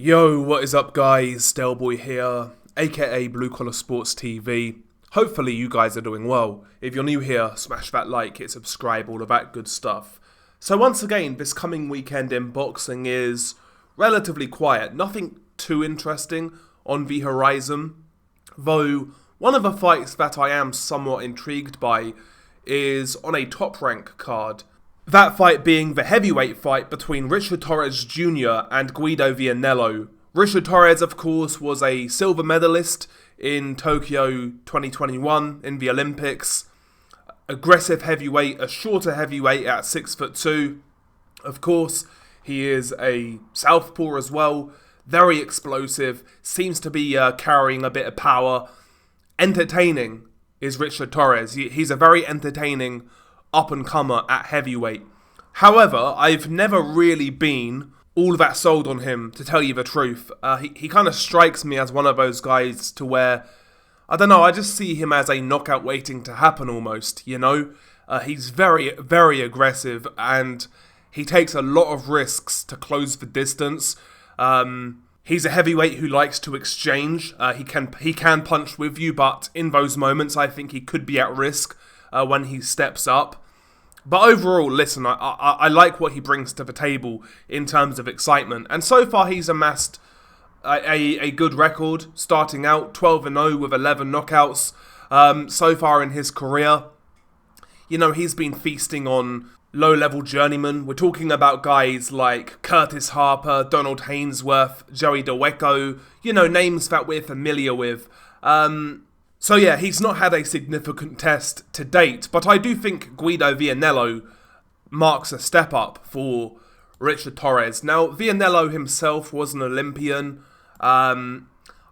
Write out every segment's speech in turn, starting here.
Yo, what is up guys? Delboy here, aka Blue Collar Sports TV. Hopefully you guys are doing well. If you're new here, smash that like, hit subscribe, all of that good stuff. So once again, this coming weekend in boxing is relatively quiet. Nothing too interesting on the horizon. Though, one of the fights that I am somewhat intrigued by is on a top rank card. That fight being the heavyweight fight between Richard Torrez Jr. and Guido Vianello. Richard Torrez, of course, was a silver medalist in Tokyo 2021 in the Olympics. Aggressive heavyweight, a shorter heavyweight at 6'2". Of course, he is a southpaw as well. Very explosive, seems to be carrying a bit of power. Entertaining is Richard Torrez. He's a very entertaining up-and-comer at heavyweight. However, I've never really been all that sold on him, to tell you the truth. He kind of strikes me as one of those guys to where, I don't know, I just see him as a knockout waiting to happen almost, you know? He's very, very aggressive and he takes a lot of risks to close the distance. He's a heavyweight who likes to exchange. He can punch with you, but in those moments I think he could be at risk when he steps up. But overall, listen, I like what he brings to the table in terms of excitement. And so far he's amassed a good record, starting out 12-0 with 11 knockouts so far in his career. You know, he's been feasting on low-level journeymen. We're talking about guys like Curtis Harper, Donald Hainsworth, Joey DeWecco, you know, names that we're familiar with. So yeah, he's not had a significant test to date, but I do think Guido Vianello marks a step up for Richard Torrez. Now, Vianello himself was an Olympian. I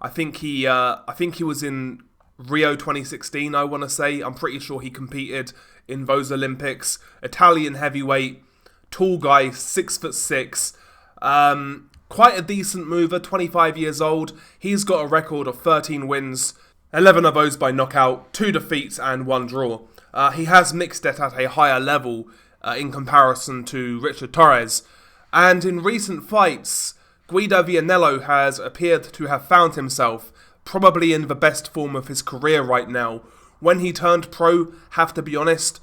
think he was in Rio 2016, I want to say. I'm pretty sure he competed in those Olympics. Italian heavyweight, tall guy, 6'6". Quite a decent mover, 25 years old. He's got a record of 13 wins, 11 of those by knockout, 2 defeats and 1 draw. He has mixed it at a higher level in comparison to Richard Torrez. And in recent fights, Guido Vianello has appeared to have found himself probably in the best form of his career right now. When he turned pro, have to be honest,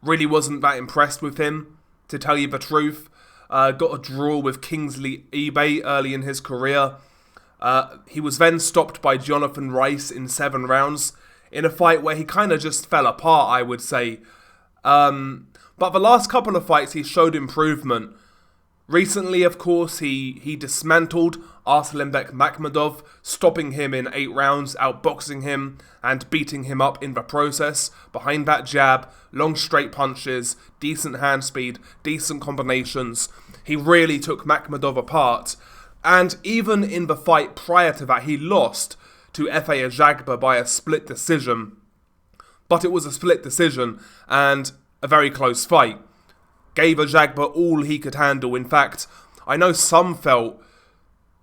really wasn't that impressed with him, to tell you the truth. Got a draw with Kingsley eBay early in his career. He was then stopped by Jonathan Rice in 7 rounds in a fight where he kind of just fell apart, I would say. But the last couple of fights he showed improvement. Recently, of course, he dismantled Arslanbek Makhmudov, stopping him in 8 rounds, outboxing him and beating him up in the process. Behind that jab, long straight punches, decent hand speed, decent combinations. He really took Makhmudov apart. And even in the fight prior to that, he lost to Efe Ajagba by a split decision. But it was a split decision and a very close fight. Gave Ajagba all he could handle. In fact, I know some felt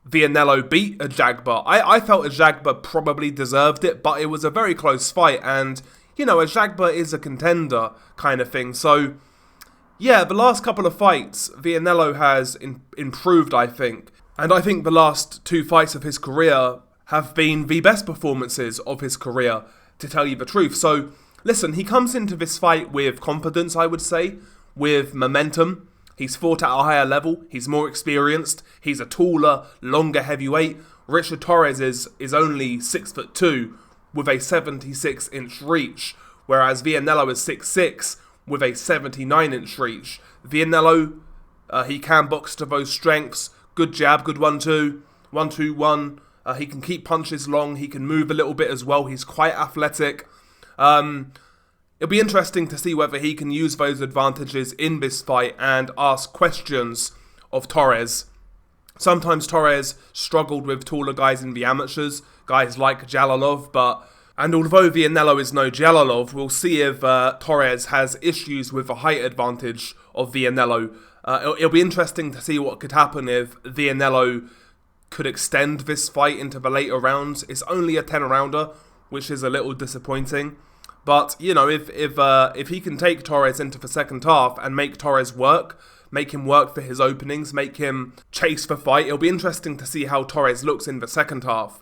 Vianello beat Ajagba. I felt Ajagba probably deserved it, but it was a very close fight. And, you know, Ajagba is a contender kind of thing. So, yeah, the last couple of fights, Vianello has improved, I think. And I think the last 2 fights of his career have been the best performances of his career, to tell you the truth. So, listen, he comes into this fight with confidence, I would say, with momentum. He's fought at a higher level, he's more experienced, he's a taller, longer heavyweight. Richard Torrez is only 6'2", with a 76-inch reach, whereas Vianello is 6'6", with a 79-inch reach. Vianello, he can box to those strengths. Good jab, good 1-2, 1-2-1. He can keep punches long. He can move a little bit as well. He's quite athletic. It'll be interesting to see whether he can use those advantages in this fight and ask questions of Torrez. Sometimes Torrez struggled with taller guys in the amateurs, guys like Jalolov, and although Vianello is no Jalolov, we'll see if Torrez has issues with the height advantage of Vianello. It'll be interesting to see what could happen if Vianello could extend this fight into the later rounds. It's only a 10-rounder, which is a little disappointing. But, you know, if he can take Torrez into the second half and make Torrez work, make him work for his openings, make him chase for fight. It'll be interesting to see how Torrez looks in the second half.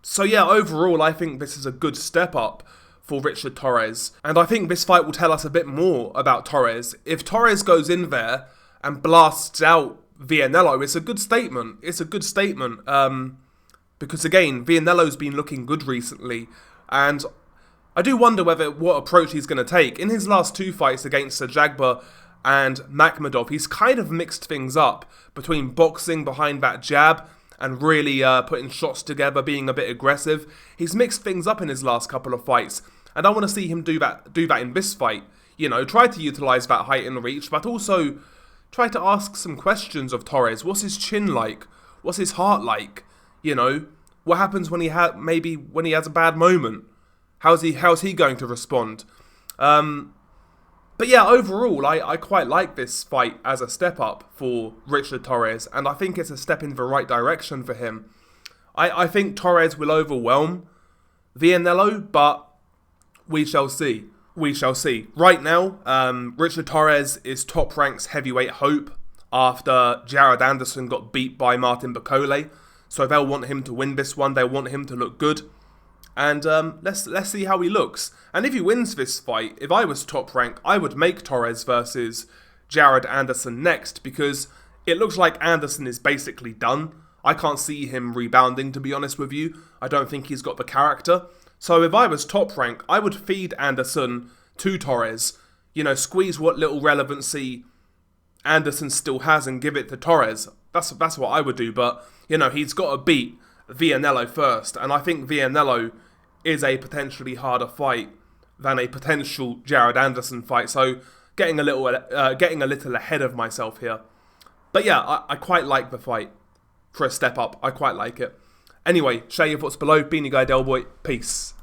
So yeah, overall, I think this is a good step up for Richard Torrez. And I think this fight will tell us a bit more about Torrez. If Torrez goes in there and blasts out Vianello, it's a good statement. It's a good statement. Because again, Vianello's been looking good recently. And I do wonder what approach he's going to take. In his last 2 fights against Sajagba and Makhmudov, he's kind of mixed things up between boxing behind that jab and really putting shots together, being a bit aggressive. He's mixed things up in his last couple of fights, and I want to see him do that in this fight. You know, try to utilise that height and reach, but also try to ask some questions of Torrez. What's his chin like? What's his heart like? You know, what happens when he has a bad moment? How's he going to respond? But yeah, overall, I quite like this fight as a step up for Richard Torrez, and I think it's a step in the right direction for him. I think Torrez will overwhelm Vianello, but we shall see. We shall see. Right now, Richard Torrez is Top Rank's heavyweight hope after Jared Anderson got beat by Martin Bakole, so they'll want him to win this one. They'll want him to look good. And let's see how he looks. And if he wins this fight, if I was Top Rank, I would make Torrez versus Jared Anderson next, because it looks like Anderson is basically done. I can't see him rebounding, to be honest with you. I don't think he's got the character. So if I was Top Rank, I would feed Anderson to Torrez. You know, squeeze what little relevancy Anderson still has and give it to Torrez. That's what I would do. But, you know, he's got to beat Vianello first, and I think Vianello is a potentially harder fight than a potential Jared Anderson fight, so getting a little ahead of myself here. But yeah, I quite like the fight for a step up. I quite like it. Anyway, share your thoughts below. Beanie Guy Del Boy, peace.